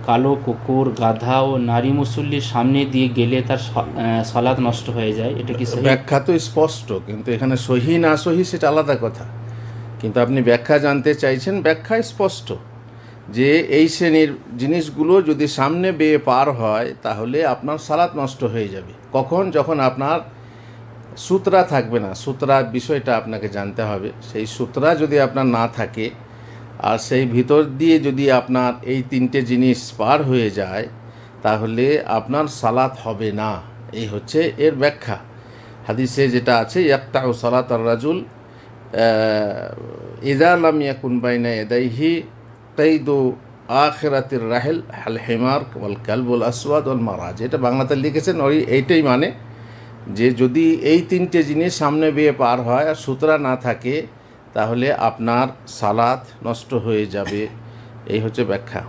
কালো কুকুর, গাধা ও নারী মুসল্লির সামনে দিয়ে গেলে তার সালাত নষ্ট হয়ে যায়, এটা কি সহিহ? ব্যাখ্যা তো স্পষ্ট, কিন্তু এখানে সহি না সহি সেটা আলাদা কথা। কিন্তু আপনি ব্যাখ্যা জানতে চাইছেন, ব্যাখ্যা স্পষ্ট যে এই শ্রেণীর জিনিসগুলো যদি সামনে বেয়ে পার হয় তাহলে আপনার সালাত নষ্ট হয়ে যাবে। কখন? যখন আপনার সুতরা থাকবে না। সুতরা বিষয়টা আপনাকে জানতে হবে। সেই সুতরা যদি আপনার না থাকে আর সেই ভিতর দিয়ে যদি আপনার এই তিনটে জিনিস পার হয়ে যায় তাহলে আপনার সালাত হবে না। এই হচ্ছে এর ব্যাখ্যা। হাদিসে যেটা আছে, ইয়াক্তাউ সালাত আর রাজুল ইযা লাম ইয়াকুন বাইনা ইয়াদাইহি কাইদু আখিরাতির রাহেল হাল হিমার ওয়াল কালবুল আসওয়াদ ওয়াল মারাজ। এটা বাংলাতে লিখেছেন, ওই এইটাই মানে যে যদি এই তিনটে জিনিস সামনে বেয়ে পার হয় আর সুতরা না থাকে তাহলে আপনার সালাত নষ্ট হয়ে যাবে। এই হচ্ছে ব্যাখ্যা।